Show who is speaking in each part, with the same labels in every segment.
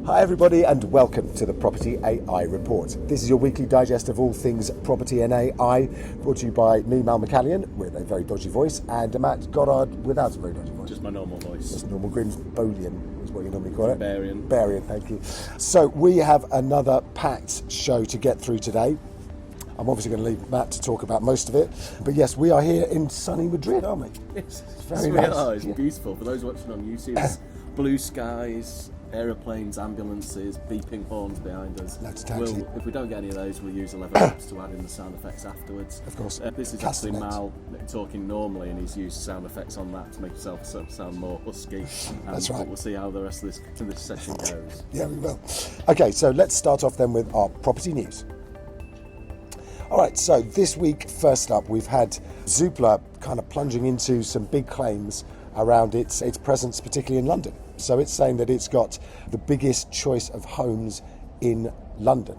Speaker 1: Hi everybody and welcome to the Property AI Report. This is your weekly digest of all things property and AI, brought to you by me, Mal McCallion, with a very dodgy voice, and Matt Goddard without a very dodgy voice.
Speaker 2: Just my normal voice.
Speaker 1: Just normal Grimsbolian is what you normally call it.
Speaker 2: Barian.
Speaker 1: Barian, thank you. So we have another packed show to get through today. I'm obviously going to leave Matt to talk about most of it. But yes, we are here in sunny Madrid, aren't we?
Speaker 2: It's
Speaker 1: very nice.
Speaker 2: It's beautiful. For those watching on YouTube, it's blue skies, aeroplanes, ambulances, beeping horns behind us.
Speaker 1: Loads of taxis.
Speaker 2: If we don't get any of those, we'll use 11 apps to add in the sound effects afterwards.
Speaker 1: Of course.
Speaker 2: This is actually Mal talking normally, and he's used sound effects on that to make himself sound more husky.
Speaker 1: That's right.
Speaker 2: We'll see how the rest of this session goes.
Speaker 1: Yeah, we will. Okay, so let's start off then with our property news. All right, so this week, first up, we've had Zoopla kind of plunging into some big claims around its presence, particularly in London. So it's saying that it's got the biggest choice of homes in London.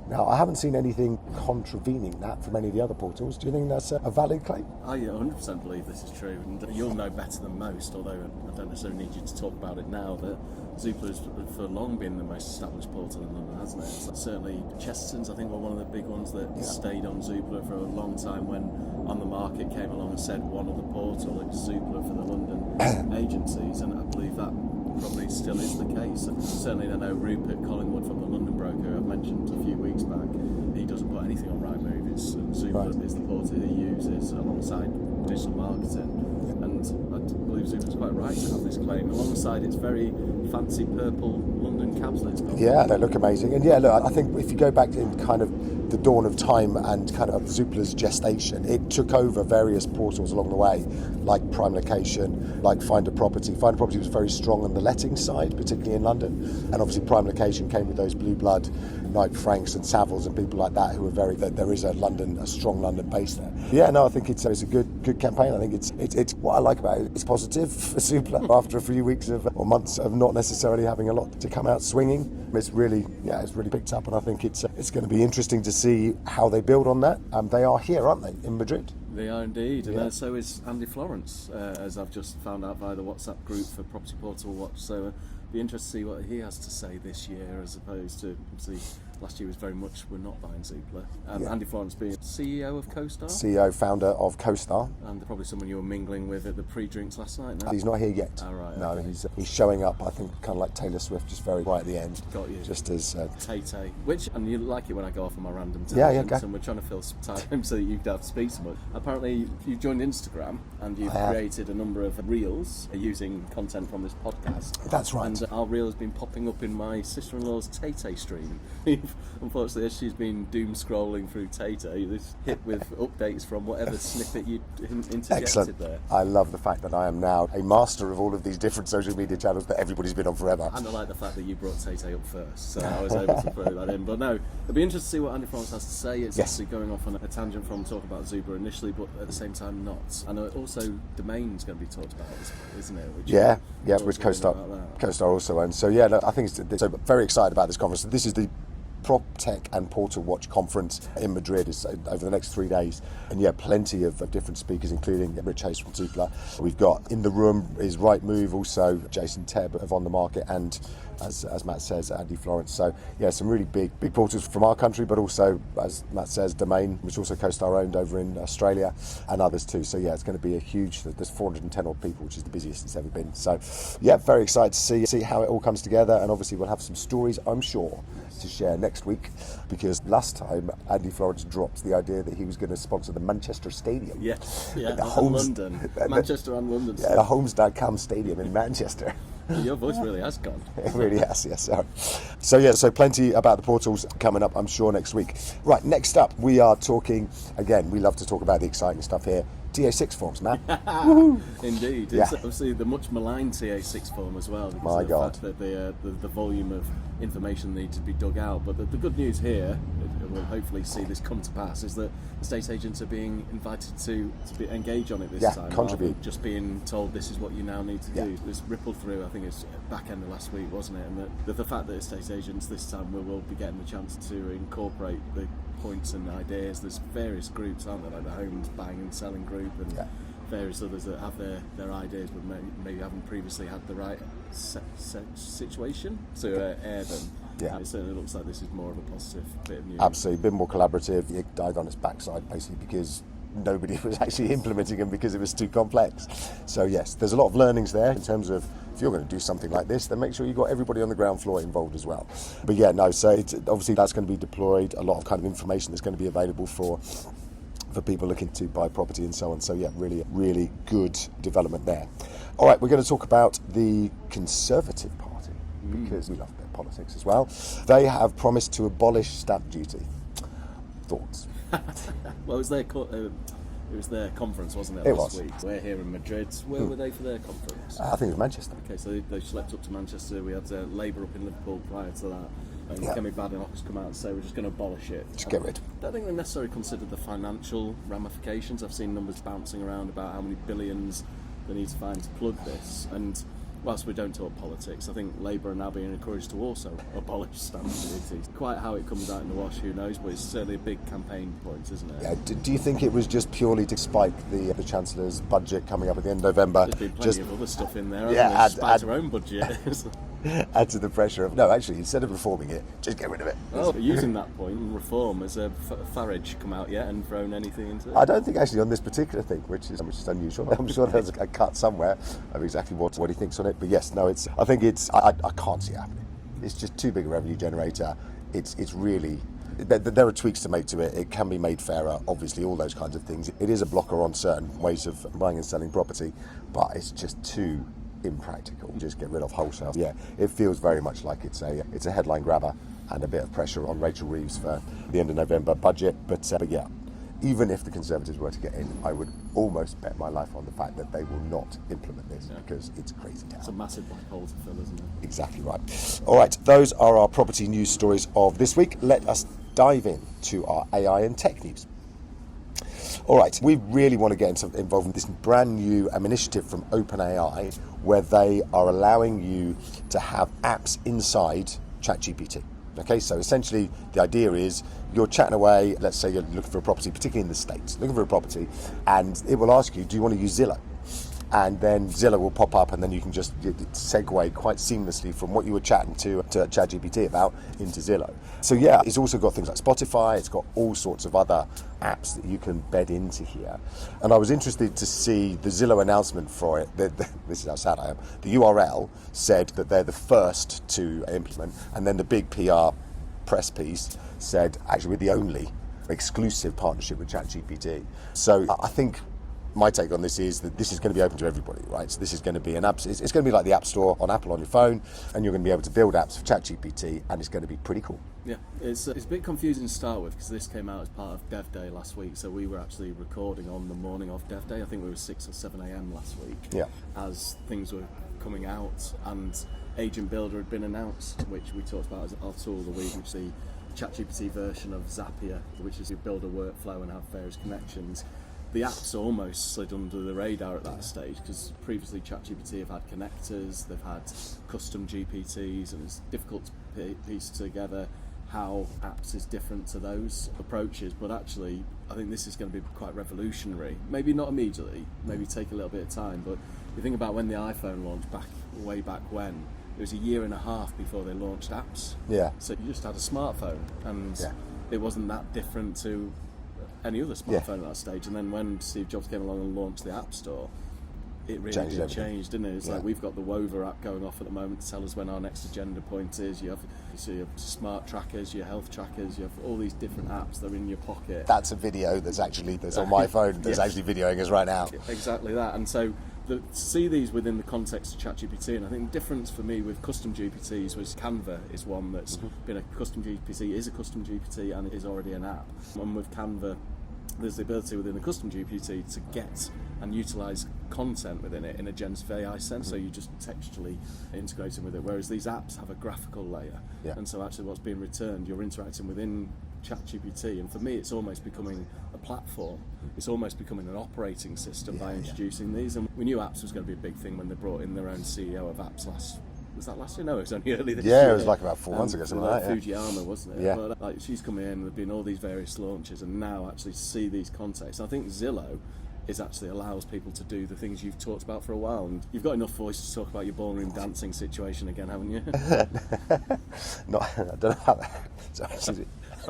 Speaker 1: Now, I haven't seen anything contravening that from any of the other portals. Do you think that's a valid claim?
Speaker 2: I 100% believe this is true, and you'll know better than most, although I don't necessarily need you to talk about it now, that Zoopla has for long been the most established portal in London, hasn't it? So certainly Chesterton's, I think, were one of the big ones that stayed on Zoopla for a long time. When On the Market came along and said one of the portal, it was Zoopla for the London agencies, and I believe that probably still is the case. Certainly I know Rupert Collingwood from the London Broker, I've mentioned a few weeks back, he doesn't put anything on Rightmove. It's Zoopla is the portal he uses alongside digital marketing, and I believe Zoopla quite right to have this claim alongside its very fancy purple London cabs that it's got.
Speaker 1: Yeah, they look amazing. And yeah, look, I think if you go back in kind of the dawn of time and kind of Zoopla's gestation, it took over various portals along the way, like Prime Location, like Find a Property. Find a Property was very strong on the letting side, particularly in London. And obviously Prime Location came with those blue blood, Knight Franks and Savills and people like that who are there is a strong London base there. Yeah, no, I think it's a good campaign. I think it's what I like about it. It's positive for Zoopla after a few weeks or months of not necessarily having a lot to come out swinging. It's really picked up, and I think it's going to be interesting to see how they build on that. They are here, aren't they, in Madrid?
Speaker 2: They are indeed, and so is Andy Florence, as I've just found out via the WhatsApp group for Property Portal Watch. So be interested to see what he has to say this year, as opposed to obviously last year was very much we're not buying Zoopla. Andy Florence being CEO of CoStar,
Speaker 1: CEO, founder of CoStar,
Speaker 2: and probably someone you were mingling with at the pre-drinks last night. No?
Speaker 1: He's not here yet.
Speaker 2: Oh, right,
Speaker 1: no,
Speaker 2: okay.
Speaker 1: He's showing up. I think kind of like Taylor Swift, just very right at the end.
Speaker 2: Got you.
Speaker 1: Just as
Speaker 2: Tay-Tay, and you like it when I go off on my random tangents.
Speaker 1: Yeah, okay.
Speaker 2: And we're trying to fill some time so that you don't have to speak so much. Apparently, you've joined Instagram and you've created a number of reels using content from this podcast.
Speaker 1: That's right.
Speaker 2: And our reel has been popping up in my sister-in-law's Tay-Tay stream. Unfortunately, as she's been doom scrolling through Tay-Tay, this hit with updates from whatever snippet you interjected
Speaker 1: Excellent.
Speaker 2: There.
Speaker 1: I love the fact that I am now a master of all of these different social media channels that everybody's been on forever.
Speaker 2: And I like the fact that you brought Tay-Tay up first, so I was able to throw that in. But no, it'll be interesting to see what Andy Florence has to say. It's actually going off on a tangent from talking about Zoopla initially, but at the same time not. And also Domain's going to be talked about, isn't it?
Speaker 1: Which CoStar also owns. So yeah, no, I think it's very excited about this conference. This is the Prop Tech and Portal Watch conference in Madrid is over the next 3 days, and plenty of different speakers, including Rich Hayes from Zoopla. We've got in the room is Rightmove, also Jason Tebb of On the Market, and as Matt says, Andy Florence. So some really big portals from our country, but also, as Matt says, Domain, which also CoStar owned over in Australia, and others too. So it's going to be a huge. There's 410 odd people, which is the busiest it's ever been. So very excited to see how it all comes together, and obviously we'll have some stories, I'm sure, to share next week, because last time Andy Florence dropped the idea that he was going to sponsor the Manchester Stadium.
Speaker 2: London, Manchester and London.
Speaker 1: Yeah, the Homes.com Stadium in Manchester.
Speaker 2: Your voice really has gone.
Speaker 1: It really has, yes. So plenty about the portals coming up, I'm sure, next week. Right, next up, we are talking, again, we love to talk about the exciting stuff here, TA6 forms, Matt.
Speaker 2: Indeed. It's obviously the much maligned TA6 form as well, because of the fact that the volume of information needs to be dug out. But the good news here, we'll hopefully see this come to pass, is that estate agents are being invited to engage on it this time.
Speaker 1: Contribute.
Speaker 2: Just being told this is what you now need to do. This rippled through, I think it's back end of last week, wasn't it? And the fact that estate agents this time will be getting the chance to incorporate the points and ideas. There's various groups, aren't there, like the homes buying and selling group and various others that have their ideas but maybe haven't previously had the right situation to air them.
Speaker 1: Yeah.
Speaker 2: It certainly looks like this is more of a positive bit of news.
Speaker 1: Absolutely, a bit more collaborative. It died on its backside basically because nobody was actually implementing them because it was too complex. So yes, there's a lot of learnings there in terms of if you're going to do something like this, then make sure you've got everybody on the ground floor involved as well. But yeah, no, so it's, obviously that's going to be deployed, a lot of kind of information that's going to be available for people looking to buy property and so on. So yeah, really, really good development there. All right, we're going to talk about the Conservative Party because we love a bit of politics as well. They have promised to abolish stamp duty. Thoughts?
Speaker 2: Well, it was their conference, wasn't it?
Speaker 1: It
Speaker 2: last
Speaker 1: was.
Speaker 2: week. We're here in Madrid. Where were they for their conference?
Speaker 1: I think it was Manchester.
Speaker 2: Okay, so they schlepped up to Manchester. We had Labour up in Liverpool prior to that. And Kemi Badenoch's come out and say we're just going to abolish it.
Speaker 1: Just get rid.
Speaker 2: I don't think they necessarily considered the financial ramifications. I've seen numbers bouncing around about how many billions they need to find to plug this. And whilst we don't talk politics, I think Labour are now being encouraged to also abolish stamp duty. Quite how it comes out in the wash, who knows, but it's certainly a big campaign point, isn't it?
Speaker 1: Yeah. Do you think it was just purely to spike the Chancellor's budget coming up at the end of November?
Speaker 2: There's been plenty of other stuff in there.
Speaker 1: Yeah,
Speaker 2: Spike her own budget.
Speaker 1: Add to the pressure of, no, actually, instead of reforming it, just get rid of it.
Speaker 2: Well, using that point in reform, has Farage come out yet and thrown anything into it?
Speaker 1: I don't think actually on this particular thing, which is unusual. I'm sure there's a cut somewhere of exactly what he thinks on it. But yes, no, I can't see it happening. It's just too big a revenue generator. It's really, there are tweaks to make to it. It can be made fairer, obviously, all those kinds of things. It is a blocker on certain ways of buying and selling property, but it's just too impractical. Just get rid of wholesale. Yeah, it feels very much like it's a headline grabber and a bit of pressure on Rachel Reeves for the end of November budget. But yeah, even if the Conservatives were to get in, I would almost bet my life on the fact that they will not implement this because it's crazy town.
Speaker 2: It's a massive black hole to fill, isn't it?
Speaker 1: Exactly right. All right, those are our property news stories of this week. Let us dive in to our AI and tech news. All right, we really want to get involved in this brand new initiative from OpenAI where they are allowing you to have apps inside ChatGPT. Okay, so essentially the idea is you're chatting away, let's say you're looking for a property, particularly in the States, looking for a property, and it will ask you, do you want to use Zillow? And then Zillow will pop up and then you can just segue quite seamlessly from what you were chatting to ChatGPT about into Zillow. So yeah, it's also got things like Spotify, it's got all sorts of other apps that you can bed into here. And I was interested to see the Zillow announcement for it. This is how sad I am. The URL said that they're the first to implement, and then the big PR press piece said actually we're the only exclusive partnership with ChatGPT. So I think my take on this is that this is going to be open to everybody, right? So this is going to be an app. It's going to be like the App Store on Apple on your phone, and you're going to be able to build apps for ChatGPT, and it's going to be pretty cool.
Speaker 2: Yeah, it's a bit confusing to start with because this came out as part of Dev Day last week, so we were actually recording on the morning of Dev Day. I think we were 6 or 7 a.m. last week.
Speaker 1: Yeah.
Speaker 2: As things were coming out, and Agent Builder had been announced, which we talked about as our tool of the week, which is the ChatGPT version of Zapier, which is you build a workflow and have various connections. The apps almost slid under the radar at that stage because previously ChatGPT have had connectors, they've had custom GPTs, and it's difficult to piece together how apps is different to those approaches. But actually, I think this is going to be quite revolutionary. Maybe not immediately, maybe take a little bit of time, but you think about when the iPhone launched way back when, it was a year and a half before they launched apps.
Speaker 1: Yeah.
Speaker 2: So you just had a smartphone, and it wasn't that different to any other smartphone at that stage. And then when Steve Jobs came along and launched the App Store, it really changed, didn't it? It's like we've got the Wover app going off at the moment to tell us when our next agenda point is. You have smart trackers, your health trackers, you have all these different apps that are in your pocket.
Speaker 1: That's a video that's on my phone that's actually videoing us right now.
Speaker 2: Exactly that. And so to see these within the context of ChatGPT, and I think the difference for me with custom GPTs was Canva is one that's been a custom GPT, is a custom GPT, and it is already an app. And with Canva, there's the ability within the custom GPT to get and utilise content within it in a generative AI sense, so you just textually integrating with it, whereas these apps have a graphical layer. And so actually what's being returned, you're interacting within ChatGPT, and for me it's almost becoming a platform. It's almost becoming an operating system by introducing these, and we knew apps was going to be a big thing when they brought in their own CEO of apps was that last year? No, it was only early this year.
Speaker 1: Yeah, it was like about 4 months ago, something like that.
Speaker 2: Fujiyama, wasn't it?
Speaker 1: Yeah.
Speaker 2: But she's come in, there've been all these various launches, and now actually see these contexts. I think Zillow is actually allows people to do the things you've talked about for a while. And you've got enough voice to talk about your ballroom dancing situation again, haven't you?
Speaker 1: No, I don't know how that. Sorry,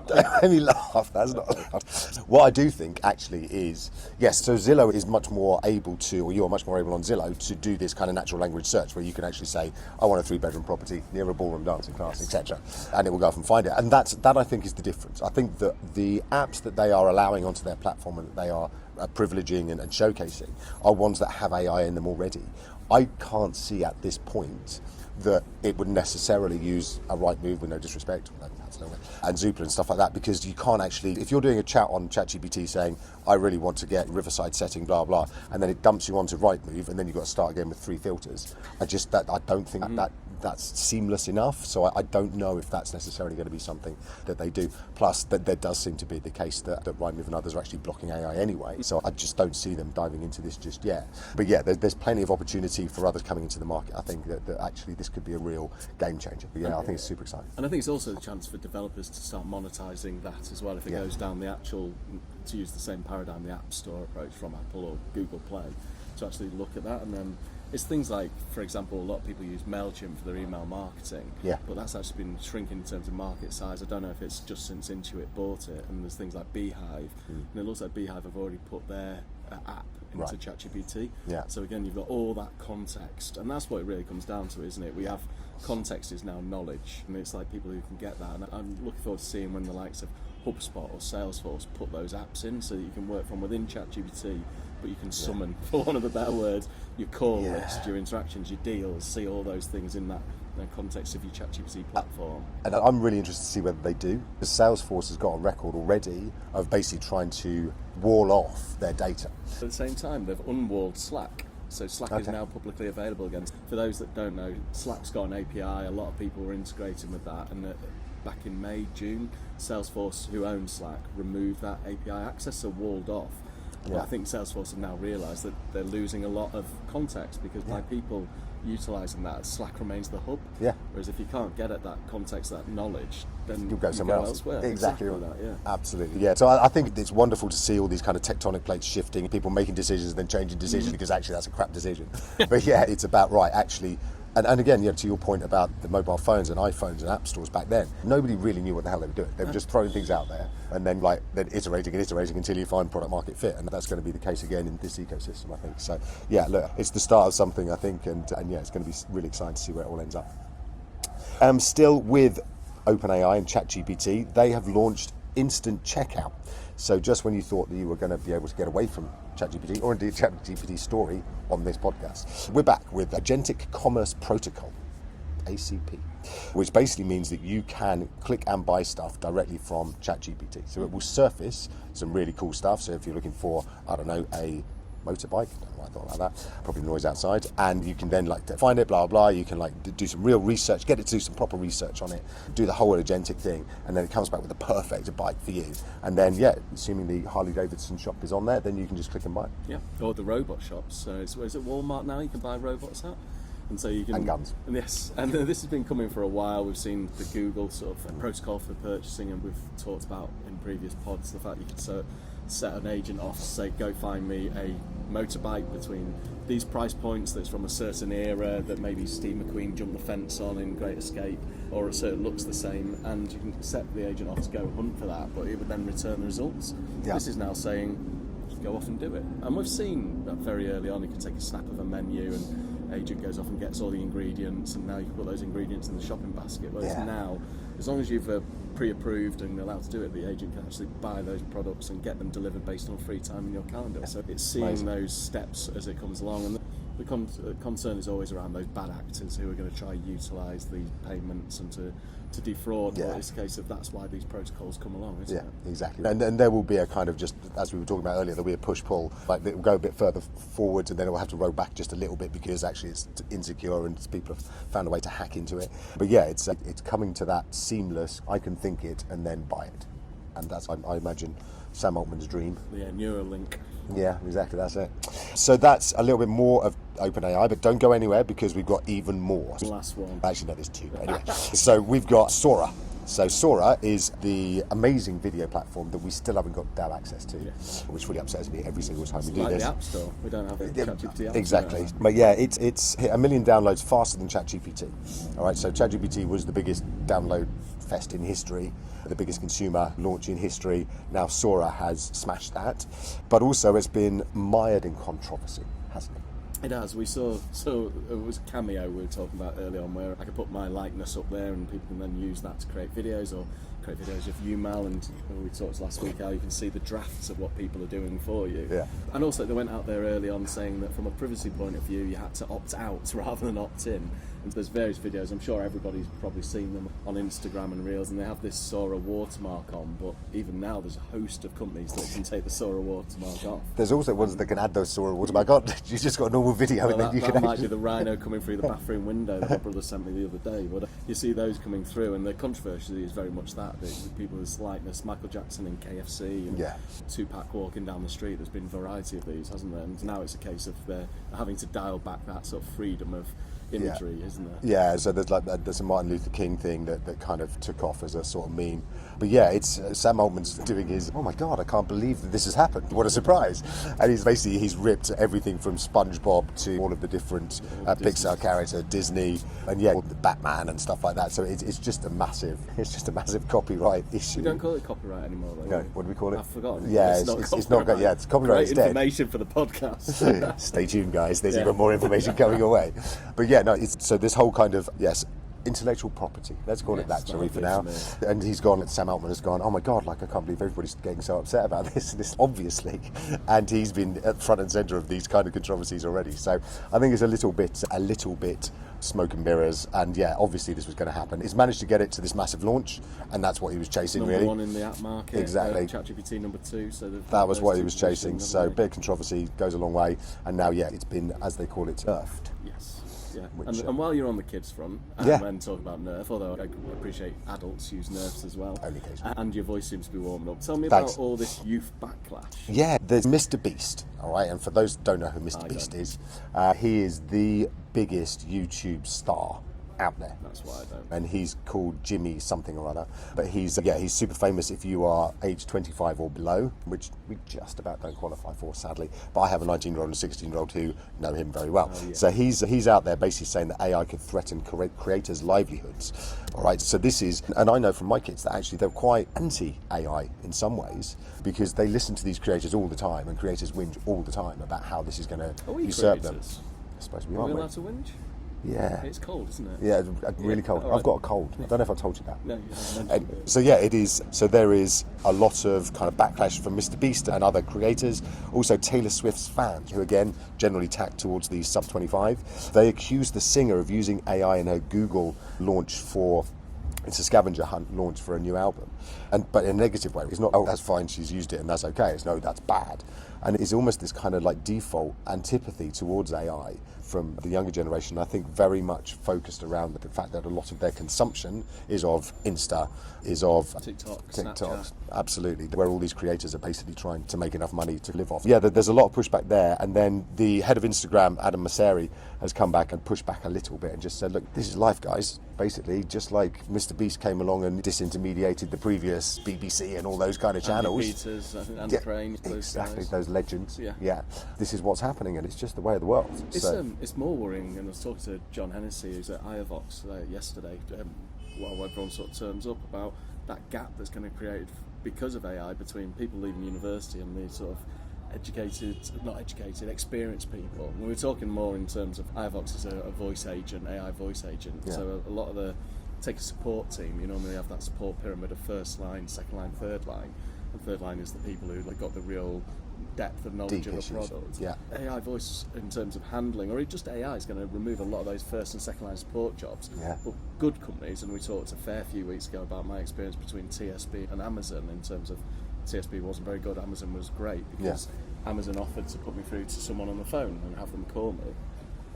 Speaker 1: don't make me laugh. That's not allowed. What I do think actually is, yes, so Zillow is much more able to, or you are much more able on Zillow to do this kind of natural language search where you can actually say, I want a 3-bedroom property near a ballroom dancing class, etc. And it will go off and find it. And that I think is the difference. I think that the apps that they are allowing onto their platform and that they are privileging and showcasing are ones that have AI in them already. I can't see at this point that it would necessarily use a Rightmove, with no disrespect, and Zoopla and stuff like that, because you can't actually, if you're doing a chat on ChatGPT saying, I really want to get Riverside setting, blah, blah, and then it dumps you onto Rightmove, and then you've got to start again with 3 filters. I don't think that's seamless enough, so I don't know if that's necessarily going to be something that they do. Plus, that there does seem to be the case that Rightmove and others are actually blocking AI anyway, so I just don't see them diving into this just yet. But yeah, there's plenty of opportunity for others coming into the market. I think that actually this could be a real game changer. But yeah, I think it's super exciting.
Speaker 2: And I think it's also the chance for developers to start monetizing that as well, if it goes down the actual, to use the same paradigm, the App Store approach from Apple or Google Play, to actually look at that. And then it's things like, for example, a lot of people use MailChimp for their email marketing, but that's actually been shrinking in terms of market size. I don't know if it's just since Intuit bought it, and there's things like Beehive, and it looks like Beehive have already put their app into ChatGPT. So again, you've got all that context, and that's what it really comes down to, isn't it? We have context is now knowledge, and it's like people who can get that, and I'm looking forward to seeing when the likes of HubSpot or Salesforce put those apps in so that you can work from within ChatGPT, but you can summon, for one of the better words, your call list, your interactions, your deals, see all those things in that context of your ChatGPT platform. And
Speaker 1: I'm really interested to see whether they do, because Salesforce has got a record already of basically trying to wall off their data.
Speaker 2: At the same time, they've unwalled Slack. So Slack is now publicly available again. For those that don't know, Slack's got an API. A lot of people were integrating with that, and back in May, June, Salesforce, who owns Slack, removed that API access, so walled off. But I think Salesforce have now realised that they're losing a lot of context, because by people utilising that, Slack remains the hub. Whereas if you can't get at that context, that knowledge, then
Speaker 1: you'll go somewhere else.
Speaker 2: Elsewhere.
Speaker 1: Exactly
Speaker 2: that,
Speaker 1: Absolutely, So I think it's wonderful to see all these kind of tectonic plates shifting, people making decisions and then changing decisions, because actually that's a crap decision. But yeah, it's about actually. And again, to your point about the mobile phones and iPhones and app stores back then, nobody really knew what the hell they were doing. They were just throwing things out there and then iterating until you find product market fit. And that's going to be the case again in this ecosystem, I think. So yeah, look, it's the start of something, I think, and yeah, it's going to be really exciting to see where it all ends up. Still with OpenAI and ChatGPT, they have launched instant checkout. So just when you thought that you were going to be able to get away from ChatGPT, or indeed ChatGPT story on this podcast, we're back with Agentic Commerce Protocol, ACP, which basically means that you can click and buy stuff directly from ChatGPT. So it will surface some really cool stuff. So if you're looking for, I don't know, a motorbike, I don't know why I thought like that, probably noise outside, and you can then find it, blah blah, you can do some real research, get it to do some proper research on it, do the whole agentic thing, and then it comes back with the perfect bike for you. And then assuming the Harley Davidson shop is on there, then you can just click and buy it.
Speaker 2: Or the robot shops. So is it Walmart now? You can buy robots at. And so you can,
Speaker 1: and guns.
Speaker 2: Yes, and this has been coming for a while. We've seen the Google sort of protocol for purchasing, and we've talked about in previous pods the fact you could set an agent off to say, go find me a motorbike between these price points that's from a certain era that maybe Steve McQueen jumped the fence on in Great Escape, or it looks the same, and you can set the agent off to go hunt for that, but it would then return the results. This is now saying, go off and do it. And we've seen that very early on. You can take a snap of a menu and agent goes off and gets all the ingredients, and now you can put those ingredients in the shopping basket. Whereas now, as long as you've pre-approved and allowed to do it, the agent can actually buy those products and get them delivered based on free time in your calendar. So it's seeing those steps as it comes along. And the concern is always around those bad actors who are going to try and utilise the payments and to defraud. But it's a case of that's why these protocols come along, isn't it?
Speaker 1: Exactly. And there will be a kind of, just as we were talking about earlier, there'll be a push-pull, like it will go a bit further forwards and then it will have to roll back just a little bit because actually it's insecure and people have found a way to hack into it. But yeah, it's coming to that seamless, I can think it and then buy it. And that's, I imagine, Sam Altman's dream.
Speaker 2: Yeah, Neuralink.
Speaker 1: Yeah, exactly, that's it. So that's a little bit more of OpenAI, but don't go anywhere because we've got even more.
Speaker 2: The last one.
Speaker 1: Actually, no, there's two. But anyway, so we've got Sora. So Sora is the amazing video platform that we still haven't got DAO access to, which really upsets me every single time we do
Speaker 2: Like
Speaker 1: this.
Speaker 2: the App Store, we don't have a ChatGPT app.
Speaker 1: Exactly, but yeah, it's hit 1 million downloads faster than ChatGPT. All right, so ChatGPT was the biggest download fest in history, the biggest consumer launch in history. Now Sora has smashed that, but also it's been mired in controversy, hasn't it?
Speaker 2: It has. We saw, so it was Cameo we were talking about early on, where I could put my likeness up there and people can then use that to create videos, or create videos of you, Mal, and we talked last week how you can see the drafts of what people are doing for you.
Speaker 1: Yeah.
Speaker 2: And also they went out there early on saying that from a privacy point of view you had to opt out rather than opt in. And there's various videos, I'm sure everybody's probably seen them on Instagram and Reels, and they have this Sora watermark on, but even now there's a host of companies that can take the Sora watermark off.
Speaker 1: There's also ones that can add those Sora watermark on. You just got a normal video
Speaker 2: Well,
Speaker 1: and then you
Speaker 2: that
Speaker 1: can
Speaker 2: might be the rhino coming through the bathroom window that my brother sent me the other day. But you see those coming through, and the controversy is very much that. The people with likeness, Michael Jackson in KFC, and Tupac walking down the street. There's been a variety of these, hasn't there? And now it's a case of they're having to dial back that sort of freedom of imagery, isn't there?
Speaker 1: Yeah, so there's a Martin Luther King thing that kind of took off as a sort of meme. But yeah, it's Sam Altman's doing his, oh my God, I can't believe that this has happened. What a surprise. And he's ripped everything from SpongeBob to all of the different Pixar characters, Disney, and the Batman and stuff like that. So it's just a massive copyright issue.
Speaker 2: We don't call it copyright anymore, though.
Speaker 1: No, what do we call it?
Speaker 2: I've forgotten.
Speaker 1: Yeah, it's not got. Yeah, it's copyright
Speaker 2: Great
Speaker 1: instead.
Speaker 2: information for the podcast.
Speaker 1: Stay tuned, guys. There's even more information coming your way. But yeah, no. So this whole kind of intellectual property. Let's call it that, shall we, for now? And Sam Altman has gone, oh my God, I can't believe everybody's getting so upset about this obviously. And he's been at front and centre of these kind of controversies already. So I think it's a little bit smoke and mirrors. And obviously this was going to happen. He's managed to get it to this massive launch, and that's what he was chasing,
Speaker 2: number
Speaker 1: really.
Speaker 2: Number 1 in the app market.
Speaker 1: Exactly.
Speaker 2: ChatGPT number 2. So
Speaker 1: that was what he was chasing. So bit of controversy goes a long way. And now, it's been, as they call it, nerfed.
Speaker 2: Yes. Yeah,
Speaker 1: Which,
Speaker 2: and while you're on the kids front, and talk about Nerf, although I appreciate adults use Nerfs as well,
Speaker 1: only occasionally.
Speaker 2: And your voice seems to be warming up. Tell me about all this youth backlash.
Speaker 1: Yeah, there's Mr. Beast, all right, and for those who don't know who Mr. Beast is, he is the biggest YouTube star out there.
Speaker 2: That's why I don't.
Speaker 1: And he's called Jimmy something or other. But he's super famous if you are age 25 or below, which we just about don't qualify for, sadly. But I have a 19-year-old and a 16-year-old who know him very well. So he's out there basically saying that AI could threaten creators' livelihoods. All right, so this is, and I know from my kids that actually they're quite anti-AI in some ways, because they listen to these creators all the time, and creators whinge all the time about how this is going to usurp them. I suppose we are.
Speaker 2: Are we allowed to whinge?
Speaker 1: Yeah.
Speaker 2: It's cold, isn't it?
Speaker 1: Yeah, really cold.
Speaker 2: Right.
Speaker 1: I've got a cold. I don't know if I told you that.
Speaker 2: No, you haven't mentioned it.
Speaker 1: So it is. So there is a lot of kind of backlash from Mr. Beast and other creators. Also Taylor Swift's fans, who again generally tack towards the sub 25. They accuse the singer of using AI in her Google launch for. It's a scavenger hunt launch for a new album, but in a negative way. It's not, oh, that's fine, she's used it and that's okay. It's no, that's bad. And it's almost this kind of like default antipathy towards AI from the younger generation, I think very much focused around the fact that a lot of their consumption is of Insta, is of
Speaker 2: TikTok,
Speaker 1: Snapchat. Absolutely, where all these creators are basically trying to make enough money to live off. Yeah, there's a lot of pushback there. And then the head of Instagram, Adam Mosseri, has come back and pushed back a little bit and just said, look, this is life, guys. Basically, just like Mr. Beast came along and disintermediated the previous BBC and all those kind of channels.
Speaker 2: Andy Peters, I think, Andy Crane.
Speaker 1: Exactly, those legends.
Speaker 2: Yeah.
Speaker 1: This is what's happening, and it's just the way of the world.
Speaker 2: It's more worrying, and I was talking to John Hennessy, who's at iVox yesterday, while everyone sort of turns up about that gap that's going to create because of AI between people leaving university and the sort of experienced people. We were talking more in terms of iVox as a voice agent, AI voice agent. Yeah. So a lot of take a support team, you normally have that support pyramid of first line, second line, third line. And third line is the people who got the real depth of knowledge of a product.
Speaker 1: Yeah.
Speaker 2: AI voice in terms of handling, or just AI is going to remove a lot of those first and second line support jobs.
Speaker 1: Yeah.
Speaker 2: But good companies, and we talked a fair few weeks ago about my experience between TSB and Amazon in terms of TSB wasn't very good, Amazon was great because Amazon offered to put me through to someone on the phone and have them call me.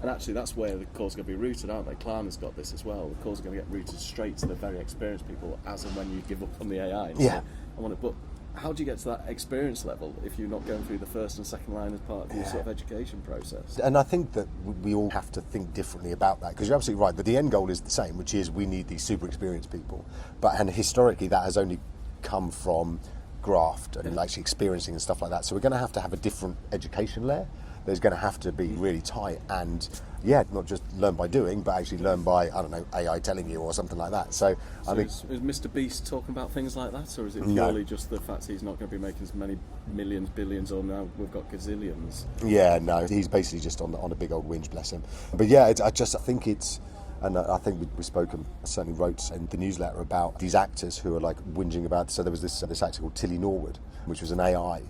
Speaker 2: And actually that's where the calls are going to be routed, aren't they? Klarna's got this as well. The calls are going to get routed straight to the very experienced people as and when you give up on the AI.
Speaker 1: Yeah.
Speaker 2: I want it, but how do you get to that experience level if you're not going through the first and second line as part of your sort of education process?
Speaker 1: And I think that we all have to think differently about that, because you're absolutely right that the end goal is the same, which is we need these super experienced people. And historically that has only come from graft and actually experiencing and stuff like that. So we're going to have a different education layer. There's going to have to be really tight and, not just learn by doing, but actually learn by, I don't know, AI telling you or something like that. So I think...
Speaker 2: Is Mr. Beast talking about things like that, or is it purely just the fact he's not going to be making as many millions, billions, or now we've got gazillions?
Speaker 1: Yeah, no, he's basically just on a big old whinge, bless him. But yeah, I think it's... And I think we spoke and certainly wrote in the newsletter about these actors who are like whinging about... So there was this actor called Tilly Norwood, which was an AI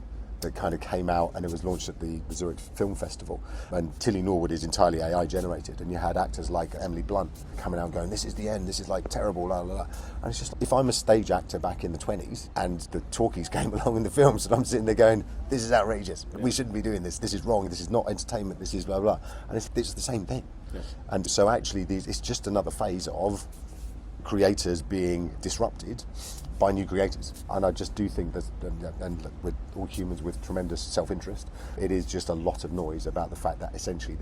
Speaker 1: that kind of came out, and it was launched at the Zurich Film Festival. And Tilly Norwood is entirely AI generated, and you had actors like Emily Blunt coming out going, this is the end, this is like terrible, la la la. And it's just, if I'm a stage actor back in the 20s and the talkies came along in the films, and I'm sitting there going, this is outrageous, we shouldn't be doing this is wrong, this is not entertainment, this is blah blah. And it's the same thing. Yeah. And so actually it's just another phase of creators being disrupted by new creators. And I just do think that, and look, we're all humans with tremendous self-interest, it is just a lot of noise about the fact that essentially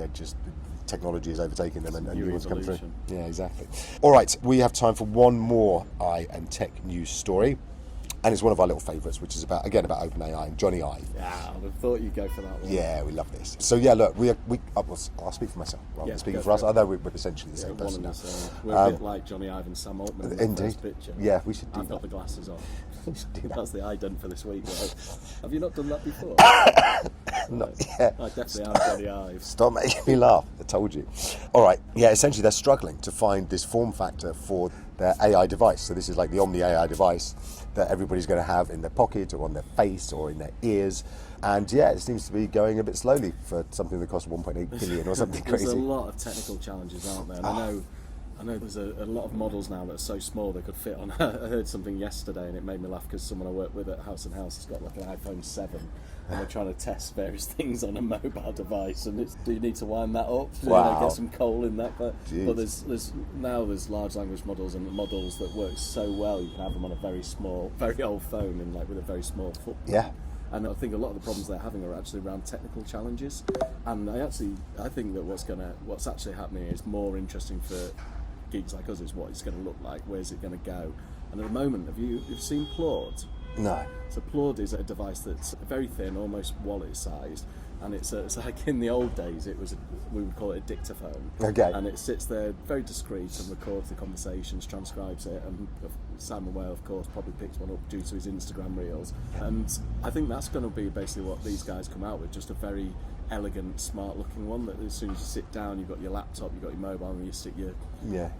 Speaker 1: technology is overtaking them and new ones come through. Yeah, exactly. All right, we have time for one more AI and tech news story. And it's one of our little favourites, which is about OpenAI and Johnny Ive.
Speaker 2: Yeah, I would have thought you'd go for that one.
Speaker 1: Yeah, we love this. So yeah, look, I'll speak for myself rather than speaking for us. Although we're essentially the same person now.
Speaker 2: We're a bit like Johnny Ive and Sam Altman in the first picture.
Speaker 1: Yeah, we should do
Speaker 2: I've
Speaker 1: that.
Speaker 2: got the glasses on.
Speaker 1: We should do that.
Speaker 2: That's the ident for this week, right? Have you not done that before?
Speaker 1: Not yet.
Speaker 2: I definitely am Johnny Ive.
Speaker 1: Stop making me laugh. I told you. All right. Yeah, essentially they're struggling to find this form factor for their AI device. So this is like the Omni AI device that everybody's going to have in their pocket or on their face or in their ears. And yeah, it seems to be going a bit slowly for something that costs 1.8 billion or something crazy.
Speaker 2: There's a lot of technical challenges, aren't there? And I know there's a lot of models now that are so small they could fit on. I heard something yesterday and it made me laugh because someone I work with at House & House has got like an iPhone 7 and they're trying to test various things on a mobile device, and do you need to wind that up?
Speaker 1: Wow.
Speaker 2: Get some coal in that? But there's large language models and models that work so well you can have them on a very old phone and like with a very small footprint.
Speaker 1: Yeah.
Speaker 2: And I think a lot of the problems they're having are actually around technical challenges. And I think that what's actually happening is more interesting for geeks like us is what it's going to look like, where's it going to go. And at the moment, you've seen Claude?
Speaker 1: No.
Speaker 2: So Claude is a device that's very thin, almost wallet-sized, and it's like in the old days, we would call it a dictaphone.
Speaker 1: Okay.
Speaker 2: And it sits there very discreet and records the conversations, transcribes it, and Simon Whale, of course, probably picks one up due to his Instagram reels. And I think that's going to be basically what these guys come out with, just a very elegant, smart-looking one that as soon as you sit down, you've got your laptop, you've got your mobile, and you stick your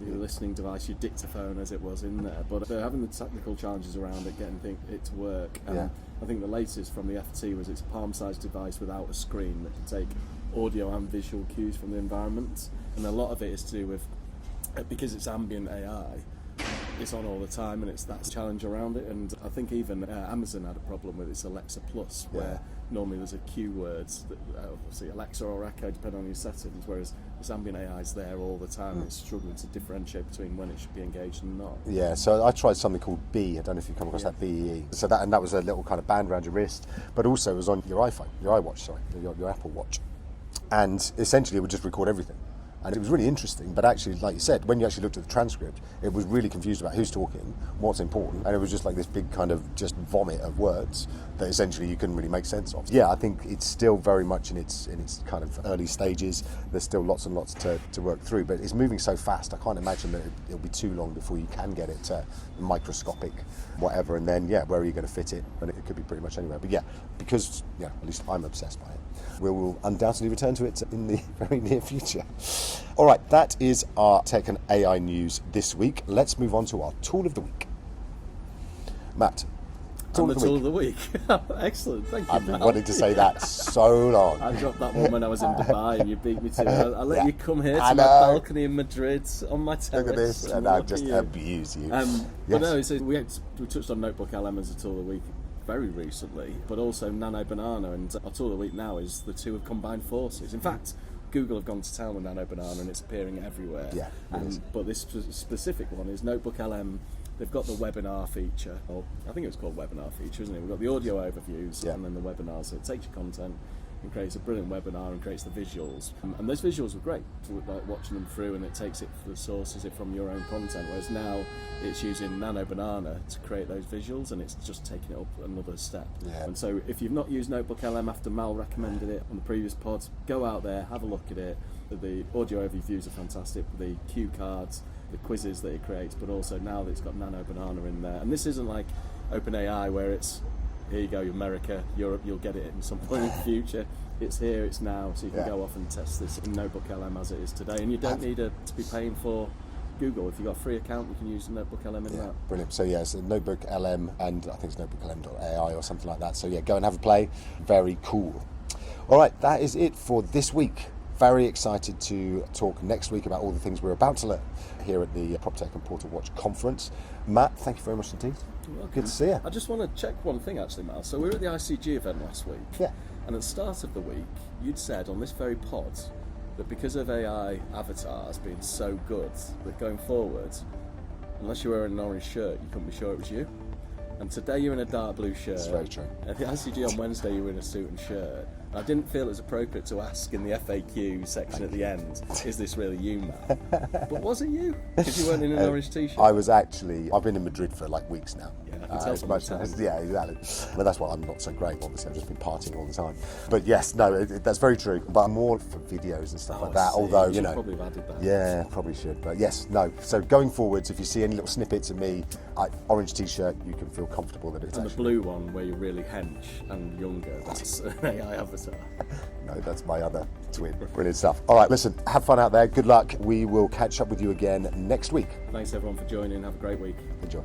Speaker 2: listening device, your dictaphone, as it was, in there. But they're having the technical challenges around it, getting it to work. And I think the latest from the FT was it's a palm-sized device without a screen that can take audio and visual cues from the environment. And a lot of it is to do with, because it's ambient AI, it's on all the time, and that's the challenge around it. And I think even Amazon had a problem with its Alexa Plus, where normally there's a cue words that obviously Alexa or Echo, depending on your settings, whereas this ambient AI is there all the time. It's struggling to differentiate between when it should be engaged and not. Yeah,
Speaker 1: so I tried something called B. I don't know if you've come across that, BEE. So that was a little kind of band around your wrist, but also it was on your iPhone, your Apple Watch, and essentially it would just record everything. And it was really interesting, but actually, like you said, when you actually looked at the transcript, it was really confused about who's talking, what's important, and it was just like this big kind of just vomit of words that essentially you couldn't really make sense of. Yeah, I think it's still very much in its kind of early stages. There's still lots and lots to work through, but it's moving so fast, I can't imagine that it'll be too long before you can get it to microscopic whatever, and then, where are you going to fit it? And it could be pretty much anywhere. But because, at least I'm obsessed by it. We will undoubtedly return to it in the very near future. All right, that is our tech and AI news this week. Let's move on to our tool of the week. Matt,
Speaker 2: tool of the week. Excellent, thank you.
Speaker 1: I've been wanting to say that so long.
Speaker 2: I dropped that one when I was in Dubai and you beat me to it. I let you come here to my balcony in Madrid on my terrace.
Speaker 1: Look at this, and I just abuse you.
Speaker 2: But no, so we touched on Notebook LM as a tool of the week very recently, but also Nano Banana, and our tool of the week now is the two have combined forces. In fact, Google have gone to town with Nano Banana and it's appearing everywhere.
Speaker 1: Yeah,
Speaker 2: but this specific one is Notebook LM they've got the webinar feature, or I think it was called webinar feature, isn't it? We've got the audio overviews and then the webinar, so it takes your content and creates a brilliant webinar and creates the visuals. And those visuals were great, like watching them through, and it takes it, the sources it from your own content, whereas now it's using Nano Banana to create those visuals, and it's just taking it up another step. And so if you've not used Notebook LM after Mal recommended it on the previous pods, go out there, have a look at it. The audio overviews are fantastic, the cue cards, the quizzes that it creates, but also now that it's got Nano Banana in there. And this isn't like OpenAI where it's, here you go, America, Europe, you'll get it at some point in the future. It's here, it's now, so you can go off and test this in Notebook LM as it is today. And you don't need to be paying for Google. If you've got a free account, you can use Notebook LM in that.
Speaker 1: Brilliant. So it's Notebook LM, and I think it's notebooklm.ai or something like that. So go and have a play. Very cool. All right, that is it for this week. Very excited to talk next week about all the things we're about to learn here at the PropTech and Portal Watch conference. Matt, thank you very much indeed.
Speaker 2: You're welcome.
Speaker 1: Good to see you.
Speaker 2: I just want to check one thing actually, Mal. So we were at the ICG event last week. And at the start of the week, you'd said on this very pod that because of AI avatars being so good, that going forward, unless you were wearing an orange shirt, you couldn't be sure it was you. And today you're in a dark blue shirt.
Speaker 1: That's very true.
Speaker 2: At the ICG on Wednesday you were in a suit and shirt. I didn't feel it was appropriate to ask in the FAQ section at the end, is this really you, Matt? But was it you? Because you weren't in an orange t-shirt.
Speaker 1: I was actually, I've been in Madrid for like weeks now.
Speaker 2: I can tell from the sound.
Speaker 1: Yeah, exactly. But that's why I'm not so great, obviously. I've just been partying all the time. But yes, no, that's very true. But more for videos and stuff like that. Although,
Speaker 2: you should probably have added that.
Speaker 1: Yeah, probably should. But yes, no. So going forwards, if you see any little snippets of me, orange t-shirt, you can feel comfortable that it's
Speaker 2: and
Speaker 1: actually...
Speaker 2: the blue one where you're really hench and younger, that's an AI avatar.
Speaker 1: No, that's my other twin. Brilliant stuff. All right, listen, have fun out there. Good luck. We will catch up with you again next week.
Speaker 2: Thanks everyone for joining. Have a great week.
Speaker 1: Enjoy.